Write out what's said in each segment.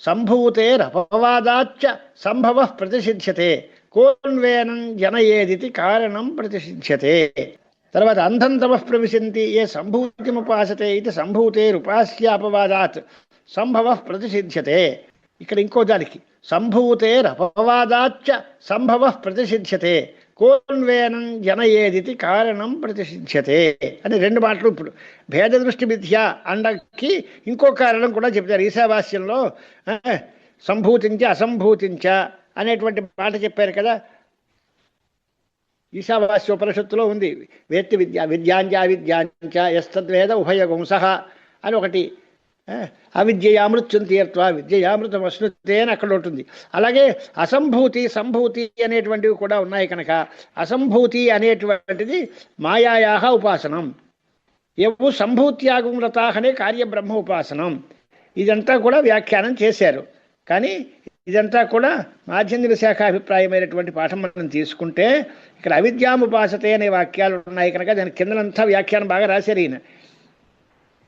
సంభూతేరపవాదాచ్చ సంభవ ప్రతిషిధ్యతే కోన్వేనం జనయేదితి కారణం ప్రతిషిధ్యతే. తర్వాత అంధం తమః ప్రవిశంతి ఏ సంభూతిముపాసతే ఇది సంభూతేరుపాస్యాపవాదాత్ సంభవ ప్రతిషిధ్యతే. ఇక్కడ ఇంకో దానికి సంభూతేరపవాదాచ్చ సంభవ ప్రతిషిధ్యతే కోన్వేనం జనయేదితి కారణం ప్రతిషిధ్యతే అని రెండు మాటలు. ఇప్పుడు భేద దృష్టి మిథ్య అండకి ఇంకో కారణం కూడా చెప్తారు. ఈశావాస్యంలో సంభూతించ అసంభూతించ అనేటువంటి మాట చెప్పారు కదా. ఈశావాస్యోపనిషత్తులో ఉంది. వేత్తి విద్య విద్యాంచ అవిద్యాంచ యస్తద్వేద ఉభయగుంసః అని ఒకటి. అవిద్యయామృత్యుం తీర్త్వా విద్యయామృతం అశ్నుతే అని అక్కడ ఉంటుంది. అలాగే అసంభూతి సంభూతి అనేటువంటివి కూడా ఉన్నాయి కనుక అసంభూతి అనేటువంటిది మాయాయాహ ఉపాసనం. ఎవ్వు సంభూత్యాగం వ్రతాహనే కార్యబ్రహ్మ ఉపాసనం. ఇదంతా కూడా వ్యాఖ్యానం చేశారు. కానీ ఇదంతా కూడా మాధ్యందిక శాఖ అభిప్రాయమైనటువంటి పాఠం మనం తీసుకుంటే ఇక్కడ అవిద్యాముపాసతే అనే వాక్యాలు ఉన్నాయి కనుక దాని కిందనంతా వ్యాఖ్యానం బాగా రాశారు ఈయన.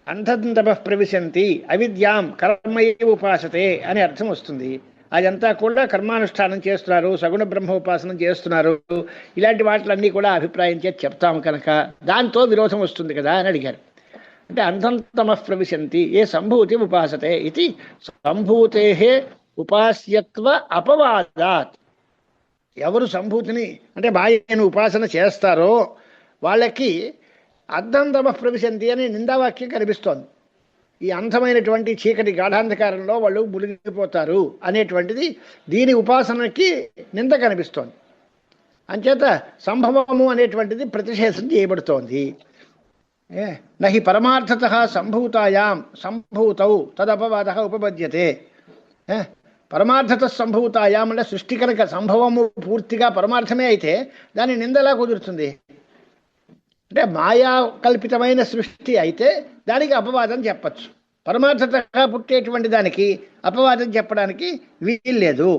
అంధంతప ప్రవిశంతి అవిద్యాం కర్మయే ఉపాసతే అని అర్థం వస్తుంది. అదంతా కూడా కర్మానుష్ఠానం చేస్తున్నారు, సగుణ బ్రహ్మ ఉపాసనం చేస్తున్నారు. ఇలాంటి వాటిలన్నీ కూడా అభిప్రాయం చేసి చెప్తాము కనుక దాంతో విరోధం వస్తుంది కదా అని అడిగారు. అంటే అంధంతమ ప్రవిశంతి ఏ సంభూతి ఉపాసతే ఇది సంభూతే ఉపాస్యత్వ అపవాదాత్. ఎవరు సంభూతిని అంటే మాయను ఉపాసన చేస్తారో వాళ్ళకి అర్ధంతమ ప్రవిశంతి అని నిందావాక్యం కనిపిస్తోంది. ఈ అంధమైనటువంటి చీకటి గాఢాంధకారంలో వాళ్ళు మునిగిపోతారు అనేటువంటిది దీని ఉపాసనకి నింద కనిపిస్తోంది. అంచేత సంభవము అనేటువంటిది ప్రతిషేధం చేయబడుతోంది. నహి పరమార్థత సంభూతాయాం సంభూతౌ తదపవాద ఉపపద్యతే. పరమార్థత సంభూతాయాం అంటే సృష్టి కనుక సంభవము పూర్తిగా పరమార్థమే అయితే దాని నిందలా కుదురుతుంది. అంటే మాయా కల్పితమైన సృష్టి అయితే దానికి అపవాదం చెప్పచ్చు. పరమార్థతగా పుట్టేటువంటి దానికి అపవాదం చెప్పడానికి వీల్లేదు.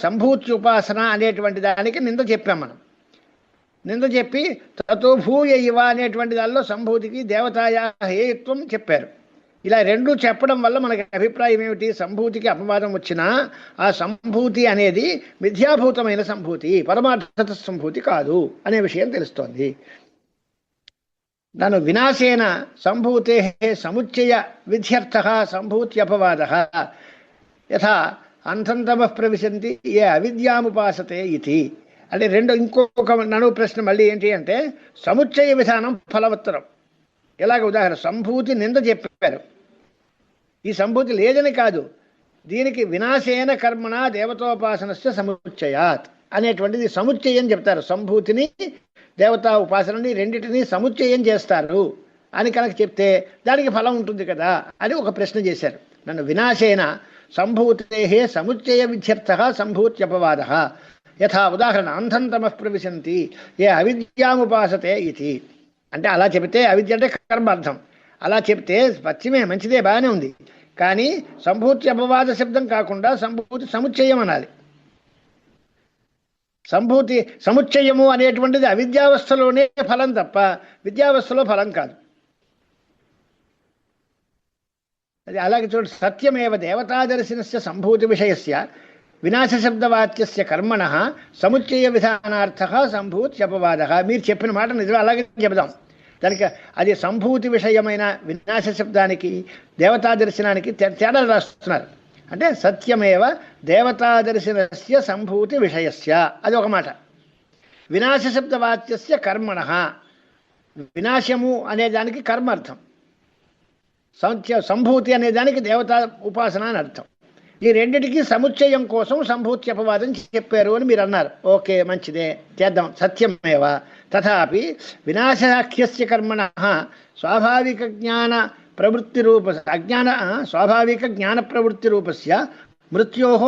సంభూతి ఉపాసన అనేటువంటి దానికి నింద చెప్పాం మనం. నింద చెప్పి తతో భూయ ఇవ అనేటువంటి దానిలో సంభూతికి దేవతాయా హేయత్వం చెప్పారు. ఇలా రెండు చెప్పడం వల్ల మనకి అభిప్రాయం ఏమిటి? సంభూతికి అపవాదం వచ్చినా ఆ సంభూతి అనేది మిథ్యాభూతమైన సంభూతి, పరమార్థత సంభూతి కాదు అనే విషయం తెలుస్తోంది. నను వినాశేన సంభూతే సముచ్చయ విధ్యర్థ సంభూత్యపవాద యథా అంధంతమ ప్రవిశంతి ఏ అవిద్యాముపాసతే ఇది. అంటే రెండు ఇంకొక నను ప్రశ్న మళ్ళీ ఏంటి అంటే సముచ్చయ విధానం ఫలవత్తరం. ఎలాగ ఉదాహరణ సంభూతి నింద చెప్పారు. ఈ సంభూతి లేదని కాదు, దీనికి వినాశేన కర్మణ దేవతోపాసనస్య సముచ్చయాత్ అనేటువంటిది సముచ్చయం చెప్తారు. సంభూతిని దేవతా ఉపాసనని రెండింటినీ సముచ్చయం చేస్తారు అని కనుక చెప్తే దానికి ఫలం ఉంటుంది కదా అని ఒక ప్రశ్న చేశారు. నన్ను వినాశేన సంభూతే సముచ్చయ విధ్యర్థ సంభూత్యపవాద యథా ఉదాహరణ అంధంతమ ప్రవిశంతి ఏ అవిద్యాముపాసతే ఇది. అంటే అలా చెబితే అవిద్య అంటే కర్మార్థం. అలా చెప్తే పశ్చిమే మంచిదే, బాగానే ఉంది. కానీ సంభూతి అపవాద శబ్దం కాకుండా సంభూతి సముచ్చయం అనాలి. సంభూతి సముచ్చయము అనేటువంటిది అవిద్యావస్థలోనే ఫలం తప్ప విద్యావస్థలో ఫలం కాదు. అది అలాగే చూడండి. సత్యమేవ దేవతాదర్శనస్య సంభూతి విషయస్య వినాశశబ్దవాచ్యస్య కర్మణ సముచ్చయ విధానార్థ సంభూత్యపవాద. మీరు చెప్పిన మాట నిజం, అలాగే చెబుదాం. దానికి అది సంభూతి విషయమైన వినాశ శబ్దానికి దేవతా దర్శనానికి తేడా రాస్తున్నారు. అంటే సత్యమేవ దేవతాదర్శనస్య సంభూతి విషయస్య అది ఒక మాట. వినాశశబ్దవాచ్యస్య కర్మణ, వినాశము అనేదానికి కర్మార్థం, సంభూతి అనేదానికి దేవతా ఉపాసన అని అర్థం. ఈ రెండిటికి సముచ్చయం కోసం సంభూత్యపవాదం చెప్పారు అని మీరు అన్నారు. ఓకే, మంచిదే, చేద్దాం. సత్యమేవ తథాపి వినాశాఖ్యస్య కర్మణ స్వాభావిక జ్ఞాన ప్రవృత్తి రూప స్వాభావిక జ్ఞాన ప్రవృత్తి రూపస్య మృత్యోః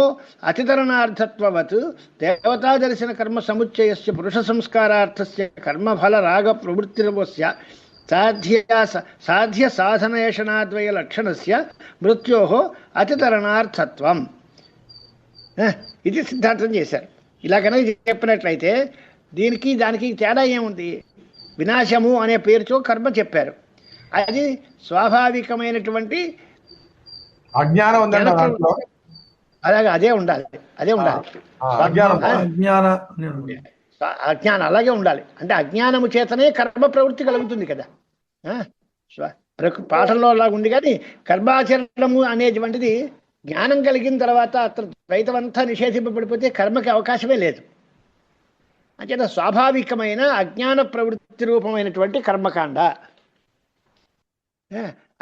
అతితరణార్థత్వవత్ దేవతాదర్శన కర్మ సముచ్చయస్య పురుష సంస్కారార్థస్య కర్మఫల రాగ ప్రవృత్తి రూపస్య సాధ్య సాధనేషణాద్వయ లక్షణస్య మృత్యోః అతితరణార్థత్వం ఇది సిద్ధాంతం చేశారు. ఇలా కనుక చెప్పినట్లయితే దీనికి దానికి తేడా ఏముంది? వినాశము అనే పేరుతో కర్మ చెప్పారు. అది స్వాభావికమైనటువంటి అజ్ఞానం అలాగే అదే ఉండాలి, అదే ఉండాలి. అజ్ఞానం అలాగే ఉండాలి. అంటే అజ్ఞానము చేతనే కర్మ ప్రవృత్తి కలుగుతుంది కదా. పాఠంలో అలా ఉంది. కానీ కర్మాచరణము అనేటువంటిది జ్ఞానం కలిగిన తర్వాత అతను ద్వైతమంతా నిషేధింపబడిపోతే కర్మకి అవకాశమే లేదు. అంచేత స్వాభావికమైన అజ్ఞాన ప్రవృత్తి రూపమైనటువంటి కర్మకాండ.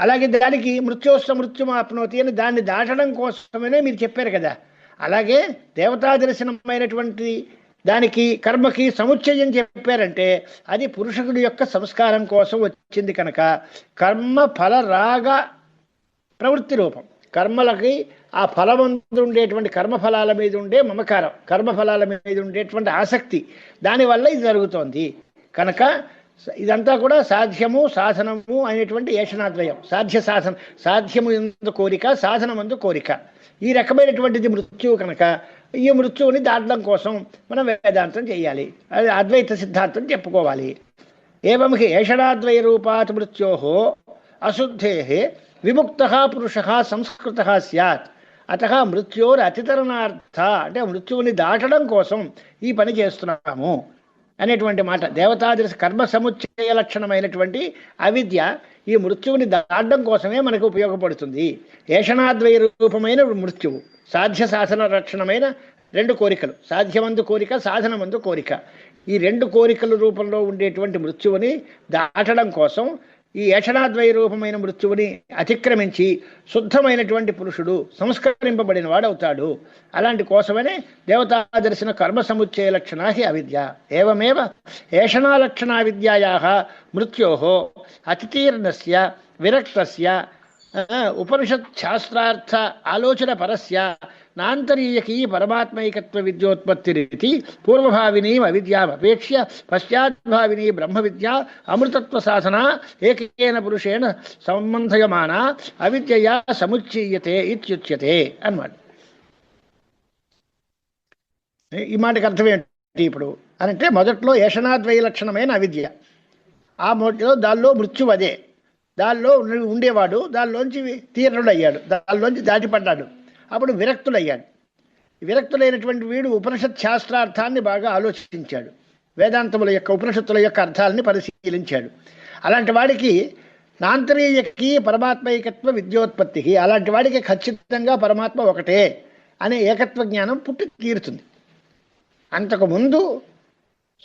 అలాగే దానికి మృత్యోస్త మృత్యుమాప్నోతి అని దాన్ని దాటడం కోసమనే మీరు చెప్పారు కదా. అలాగే దేవతా దర్శనమైనటువంటి దానికి కర్మకి సముచ్చయం చెప్పారంటే అది పురుషుడి యొక్క సంస్కారం కోసం వచ్చింది కనుక కర్మ ఫల రాగ ప్రవృత్తి రూపం. కర్మలకి ఆ ఫలమందు ఉండేటువంటి కర్మఫలాల మీద ఉండే మమకారం, కర్మఫలాల మీద ఉండేటువంటి ఆసక్తి, దానివల్ల ఇది జరుగుతోంది కనుక ఇదంతా కూడా సాధ్యము సాధనము అనేటువంటి ఏషణాద్వయం. సాధ్యము ఎందు కోరిక, సాధనమందు కోరిక, ఈ రకమైనటువంటిది మృత్యువు కనుక ఈ మృత్యువుని దాటడం కోసం మనం వేదాంతం చేయాలి, అది అద్వైత సిద్ధాంతం చెప్పుకోవాలి. ఏవం హి ఏషణాద్వయ రూపాత్ మృత్యోః అశుద్ధేః విముక్తః పురుషః సంస్కృతః స్యాత్ అతః మృత్యోర్ అతితరణార్థ, అంటే మృత్యువుని దాటడం కోసం ఈ పని చేస్తున్నాము అనేటువంటి మాట. దేవతాదర్శ కర్మ సముచ్చయ లక్షణమైనటువంటి అవిద్య ఈ మృత్యువుని దాటడం కోసమే మనకు ఉపయోగపడుతుంది. ఏషణాద్వయ రూపమైన మృత్యువు, సాధ్య సాధన లక్షణమైన రెండు కోరికలు, సాధ్యమందు కోరిక, సాధనమందు కోరిక, ఈ రెండు కోరికల రూపంలో ఉండేటువంటి మృత్యువుని దాటడం కోసం ఈ ఏషణాద్వయ రూపమైన మృత్యువుని అతిక్రమించి శుద్ధమైనటువంటి పురుషుడు సంస్కరింపబడిన వాడవుతాడు. అలాంటి కోసమనే దేవతాదర్శన కర్మ సముచ్చయ లక్షణా హి అవిద్య. ఏవమేవ ఏషణాలక్షణా విద్యాయాః మృత్యోః అతితీర్ణస్య విరక్తస్య ఉపనిషత్ శాస్త్రార్థ ఆలోచన పరస్య నాంతరీయకీ పరమాత్మైకత్వ విద్యోత్పత్తిరితి పూర్వభావినీం అవిద్యామపేక్ష్య పశ్చాద్భావినీ బ్రహ్మ విద్యా అమృతత్వ సాధన ఏకేన పురుషేణ సంబంధయమాన అవిద్యయా సముచ్చీయతే ఇత్యుచ్యతే అన్నమాట. ఈ మాటకి అర్థం ఏంటి ఇప్పుడు అనంటే, మొదట్లో ఏషణాద్వయ లక్షణమైన అవిద్య, ఆ మొదటిలో దానిలో మృత్యువు అదే, దానిలో ఉండేవాడు దానిలోంచి తీర్ణుడయ్యాడు, దానిలోంచి దాటిపడ్డాడు, అప్పుడు విరక్తుడయ్యాడు. విరక్తుడైనటువంటి వీడు ఉపనిషత్ శాస్త్రార్థాన్ని బాగా ఆలోచించాడు, వేదాంతముల యొక్క ఉపనిషత్తుల యొక్క అర్థాలని పరిశీలించాడు. అలాంటి వాడికి నాంతరీయకి పరమాత్మైకత్వ విద్యోత్పత్తికి, అలాంటి వాడికి ఖచ్చితంగా పరమాత్మ ఒకటే అనే ఏకత్వ జ్ఞానం పుట్టి తీరుతుంది. అంతకుముందు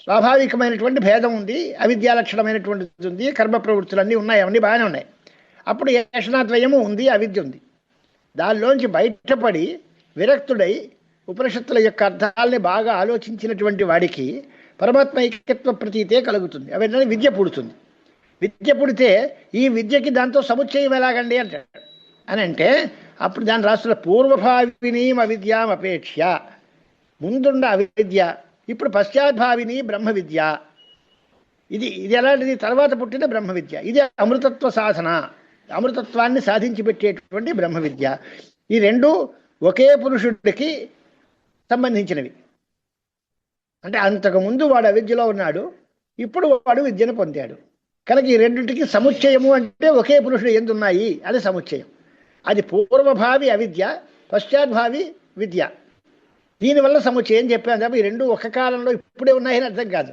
స్వాభావికమైనటువంటి భేదం ఉంది, అవిద్యాలక్షణమైనటువంటిది ఉంది, కర్మ ప్రవృత్తులన్నీ ఉన్నాయి, అవన్నీ బాగానే ఉన్నాయి. అప్పుడు ఏషణాద్వయము ఉంది, అవిద్య ఉంది. దానిలోంచి బయటపడి విరక్తుడై ఉపనిషత్తుల యొక్క అర్థాలని బాగా ఆలోచించినటువంటి వాడికి పరమాత్మ ఐక్యత్వ ప్రతీతే కలుగుతుంది. అవన్నీ విద్య పుడుతుంది. విద్య పుడితే ఈ విద్యకి దాంతో సముచ్చయం ఎలాగండి అంటాడు. అని అంటే అప్పుడు దాని రాష్ట్ర పూర్వభావినీం అవిద్యాం అపేక్ష, ముందుండ అవిద్య ఇప్పుడు పశ్చాద్భావిని బ్రహ్మ విద్య. ఇది ఎలాంటిది? తర్వాత పుట్టిన బ్రహ్మ విద్య. ఇది అమృతత్వ సాధన, అమృతత్వాన్ని సాధించి పెట్టేటువంటి బ్రహ్మ విద్య. ఈ రెండు ఒకే పురుషుడికి సంబంధించినవి. అంటే అంతకుముందు వాడు అవిద్యలో ఉన్నాడు, ఇప్పుడు వాడు విద్యను పొందాడు కనుక ఈ రెండింటికి సముచ్చయము అంటే ఒకే పురుషుడు ఎందున్నాయి అది సముచ్చయం. అది పూర్వభావి అవిద్య, పశ్చాద్భావి విద్య. దీనివల్ల సముచ్చయం చెప్పాను తప్ప ఈ రెండు ఒక కాలంలో ఇప్పుడే ఉన్నాయని అర్థం కాదు.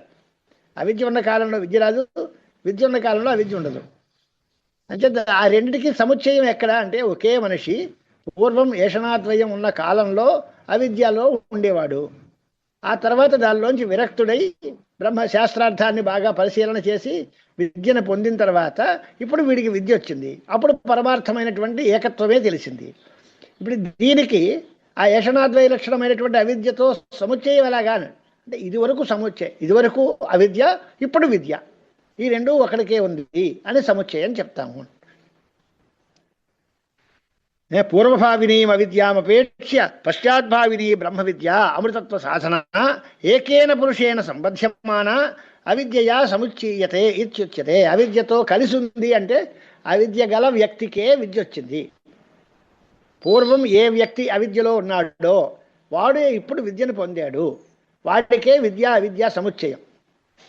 అవిద్య ఉన్న కాలంలో విద్య రాదు, విద్య ఉన్న కాలంలో అవిద్య ఉండదు. అంటే ఆ రెండిటికి సముచ్చయం ఎక్కడ అంటే ఒకే మనిషి పూర్వం ఏషణాద్వయం ఉన్న కాలంలో అవిద్యలో ఉండేవాడు, ఆ తర్వాత దానిలోంచి విరక్తుడై బ్రహ్మ శాస్త్రార్థాన్ని బాగా పరిశీలన చేసి విద్యను పొందిన తర్వాత ఇప్పుడు వీడికి విద్య వచ్చింది, అప్పుడు పరమార్థమైనటువంటి ఏకత్వమే తెలిసింది. ఇప్పుడు దీనికి ఆ ఏషణాద్వయ లక్షణమైనటువంటి అవిద్యతో సముచ్చయం ఎలాగా అంటే ఇదివరకు సముచ్చయం, ఇదివరకు అవిద్య ఇప్పుడు విద్య, ఈ రెండు ఒకడికే ఉంది అని సముచ్చయం చెప్తాము. పూర్వభావినీం అవిద్యామపేక్ష్య పశ్చాద్భావినీ బ్రహ్మ విద్య అమృతత్వ సాధన ఏకేన పురుషేణ సంబధ్యమాన అవిద్యయా సముచ్చీయతే ఇత్యుచ్యతే. అవిద్యతో కలిసి ఉంది అంటే అవిద్య గల వ్యక్తికే విద్య వచ్చింది. పూర్వం ఏ వ్యక్తి అవిద్యలో ఉన్నాడో వాడే ఇప్పుడు విద్యను పొందాడు, వాడికే విద్య అవిద్య సముచ్చయం.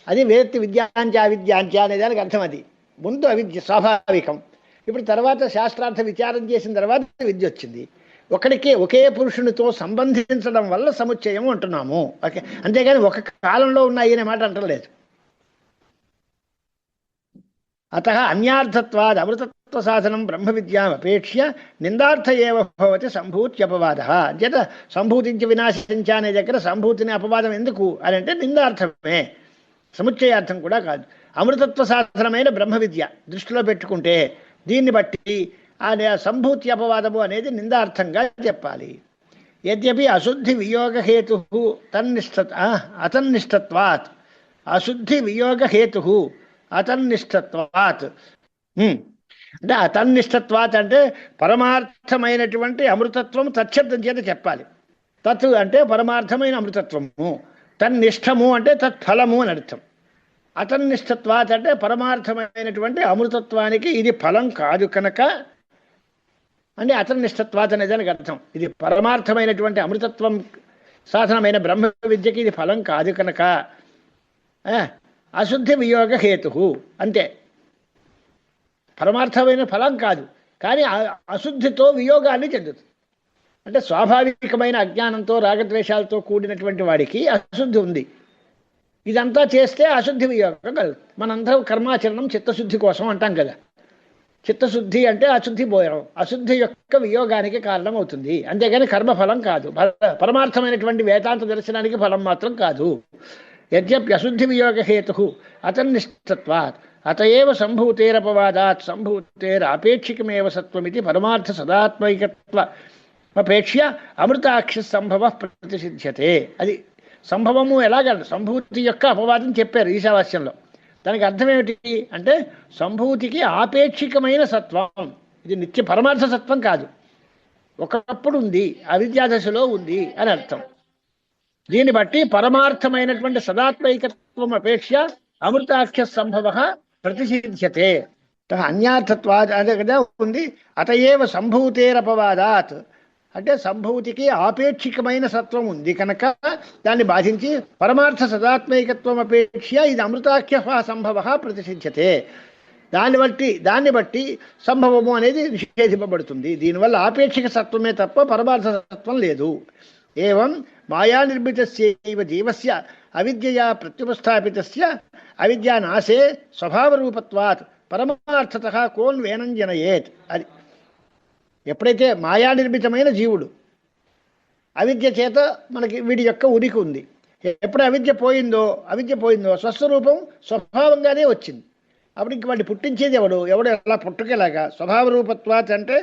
అది వేత్తి విద్యాంచ అవిద్యాంచ అనే దానికి అర్థం. అది ముందు అవిద్య స్వాభావికం, ఇప్పుడు తర్వాత శాస్త్రార్థ విచారం చేసిన తర్వాత విద్య వచ్చింది. ఒకడికి ఒకే పురుషునితో సంబంధించడం వల్ల సముచ్చయం అంటున్నాము. ఓకే, అంతేగాని ఒక కాలంలో ఉన్నాయి అనే మాట అంటలేదు. అత అన్యార్థత్వాద్ అమృతత్వ సాధనం బ్రహ్మ విద్యామపేక్ష్య నిందార్థ ఏవ భవతి సంభూత్యపవాద. అంచేత సంభూతించి వినాశించ అనే దగ్గర సంభూతిని అపవాదం ఎందుకు అని అంటే నిందార్థమే, సముచ్చయార్థం కూడా కాదు. అమృతత్వ సాధనమైన బ్రహ్మ విద్య దృష్టిలో పెట్టుకుంటే దీన్ని బట్టి ఆ సంభూతి అపవాదము అనేది నిందార్థంగా చెప్పాలి. యద్యపి అశుద్ధి వియోగహేతు అతన్నిష్టత్వాత్, అశుద్ధి వియోగహేతు అతన్నిష్టత్వాత్. అంటే అతన్నిష్టత్వాత్ అంటే పరమార్థమైనటువంటి అమృతత్వం తచ్చబ్దం చేత చెప్పాలి. తత్ అంటే పరమార్థమైన అమృతత్వము, తన్నిష్టము అంటే తత్ఫలము అని అర్థం. అతన్నిష్టత్వాత్ అంటే పరమార్థమైనటువంటి అమృతత్వానికి ఇది ఫలం కాదు కనుక అంటే అతన్నిష్టత్వాత్ అనేది దానికి అర్థం. ఇది పరమార్థమైనటువంటి అమృతత్వం సాధనమైన బ్రహ్మ విద్యకి ఇది ఫలం కాదు కనుక అశుద్ధి వియోగ హేతు అంతే. పరమార్థమైన ఫలం కాదు కానీ అశుద్ధితో వియోగాన్ని చెందుతుంది. అంటే స్వాభావికమైన అజ్ఞానంతో రాగద్వేషాలతో కూడినటువంటి వాడికి అశుద్ధి ఉంది. ఇదంతా చేస్తే అశుద్ధి వియోగం కలుగుతుంది. మనందరం కర్మాచరణం చిత్తశుద్ధి కోసం అంటాం కదా. చిత్తశుద్ధి అంటే అశుద్ధి పోయడం, అశుద్ధి యొక్క వియోగానికి కారణం అవుతుంది. అంతేగాని కర్మఫలం కాదు, పరమార్థమైనటువంటి వేదాంత దర్శనానికి ఫలం మాత్రం కాదు. యద్యప్యశుద్ధి వియోగ హేతు అతన్నిష్టత్వాత్ అతయేవ సంభూతేరపవాదాత్ సంభూతేరాపేక్షికమేవ సత్వమితి పరమార్థ సదాత్మైకత్వ అపేక్ష్య అమృతాక్షి సంభవ ప్రతిసిద్ధ్యతే. అది సంభవము ఎలాగ సంభూతి యొక్క అపవాదం చెప్పారు ఈశావాస్యంలో. దానికి అర్థం ఏమిటి అంటే సంభూతికి ఆపేక్షికమైన సత్వం, ఇది నిత్య పరమార్థ సత్వం కాదు, ఒకప్పుడు ఉంది, అవిద్యాదశలో ఉంది అని అర్థం. దీన్ని బట్టి పరమార్థమైనటువంటి సదాత్మైకత్వం అపేక్ష అమృతాఖ్య సంభవ ప్రతిసిద్ధ్యతే. అన్యార్థత్వాద్ అదే కదా ఉంది. అతయేవ సంభూతేరపవాదాత్ అంటే సంభూతికి ఆపేక్షికమైన సత్వం ఉంది కనుక దాన్ని బాధించి పరమార్థ సదాత్మైకత్వం అపేక్ష ఇది అమృతాఖ్య సంభవ ప్రతిసిద్ధ్యతే. దాన్ని బట్టి సంభవము అనేది నిషేధింపబడుతుంది. దీనివల్ల ఆపేక్షిక సత్వమే తప్ప పరమార్థ సత్వం లేదు. ఏవం మాయా నిర్మితస్యైవ జీవస్య అవిద్యయా ప్రత్యుపస్థాపితస్య అవిద్యానాశే స్వభావరూపత్వాత్ పరమార్థతః కోన్వేనం జనయేత్. అది ఎప్పుడైతే మాయా నిర్మితమైన జీవుడు అవిద్య చేత మనకి వీడి యొక్క ఉనికి ఉంది, ఎప్పుడు అవిద్య పోయిందో స్వస్వరూపం స్వభావంగానే వచ్చింది. అప్పుడు ఇంక వాడిని పుట్టించేది ఎవడు ఎలా పుట్టుకేలాగా స్వభావరూపత్వాత్ అంటే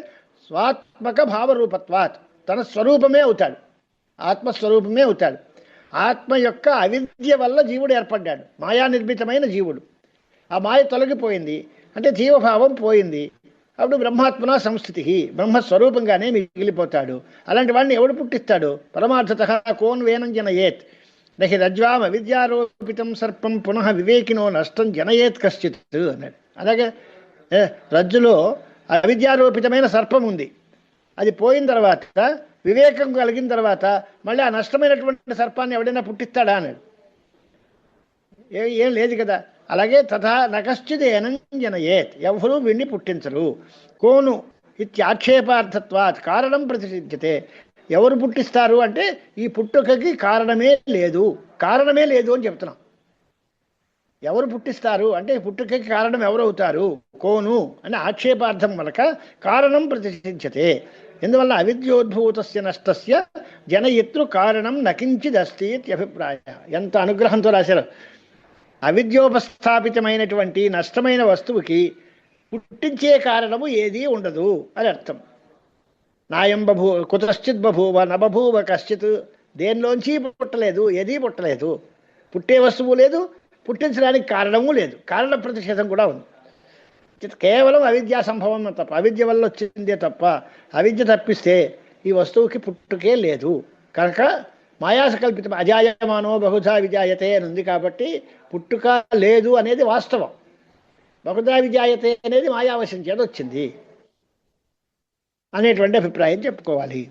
స్వాత్మక భావరూపత్వాత్ తన స్వరూపమే అవుతాడు, ఆత్మస్వరూపమే అవుతాడు. ఆత్మ యొక్క అవిద్య వల్ల జీవుడు ఏర్పడ్డాడు, మాయా నిర్మితమైన జీవుడు. ఆ మాయ తొలగిపోయింది అంటే జీవభావం పోయింది. అప్పుడు బ్రహ్మాత్మన సంస్థితి, బ్రహ్మస్వరూపంగానే మిగిలిపోతాడు. అలాంటి వాడిని ఎవడు పుట్టిస్తాడు? పరమార్థతః కోన్వేనం జనయేత్ నహి రజ్వాం అవిద్యారోపితం సర్పం పునః వివేకినో నష్టం జనయేత్ కశ్చిత్ అన్నాడు. అలాగే రజ్జులో అవిద్యారోపితమైన సర్పం ఉంది, అది పోయిన తర్వాత వివేకం కలిగిన తర్వాత మళ్ళీ ఆ నష్టమైనటువంటి సర్పాన్ని ఎవడైనా పుట్టిస్తాడా అన్నాడు. ఏం లేదు కదా. అలాగే తథా నకశ్చిదేనం జనయేత్, ఎవరూ వీడిని పుట్టించరు. కోను ఇత్యాక్షేపార్థత్వాత్ కారణం ప్రతిసిద్ధ్యతే. ఎవరు పుట్టిస్తారు అంటే ఈ పుట్టుకకి కారణమే లేదు అని చెప్తున్నాం. ఎవరు పుట్టిస్తారు అంటే పుట్టుకకి కారణం ఎవరవుతారు? కోను అని ఆక్షేపార్థం వలక కారణం ప్రతిసిద్ధ్యతే. ఎందువల్ల అవిద్యోద్భూతస్య నష్టస్య జనయితృ కారణం నకించిదస్తి అభిప్రాయ. ఎంత అనుగ్రహంతో రాశారు. అవిద్యోపస్థాపితమైనటువంటి నష్టమైన వస్తువుకి పుట్టించే కారణము ఏదీ ఉండదు అని అర్థం. నాయం కుతశ్చిత్ బభూవ నబభూవ కశ్చిత్, దేనిలోంచి పుట్టలేదు, ఏదీ పుట్టలేదు. పుట్టే వస్తువు లేదు, పుట్టించడానికి కారణము లేదు, కారణ ప్రతిషేధం కూడా ఉంది. కేవలం అవిద్యా సంభవం తప్ప, అవిద్య వల్ల వచ్చిందే తప్ప అవిద్య తప్పిస్తే ఈ వస్తువుకి పుట్టుకే లేదు. కనుక మాయాసకల్పితం అజాయమానో బహుధా విజాయతే అని ఉంది కాబట్టి పుట్టుక లేదు అనేది వాస్తవం. బహుధా విజాయతే అనేది మాయావశం చేత వచ్చింది అనేటువంటి అభిప్రాయం చెప్పుకోవాలి.